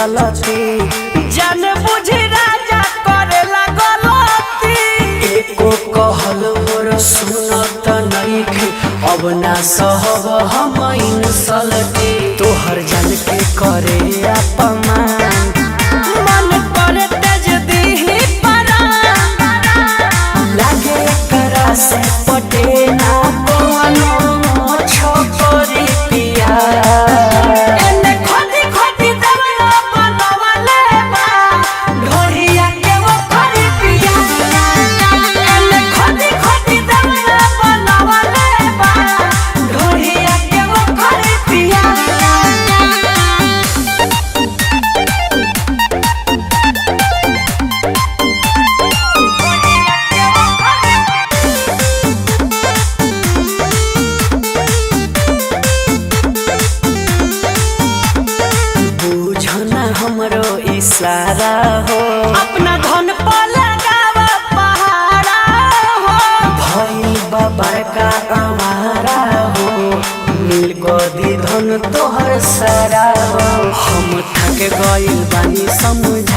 चलती जान बुझी राजा करेला गलती एको कहल मोर सुनत नइखे अब ना सहब हम इंसलती तोहर जान के करे अपमान मन करे तेज दीही परान लागे करा से पटे ना कोनो छोकरी पिया हमरो इशारा हो अपना धन पर लगावा पहाड़ा हो भइल बाबा का हमारा हो मिल को दी धन तोहर सारा हो हम थक गइल बानी समझ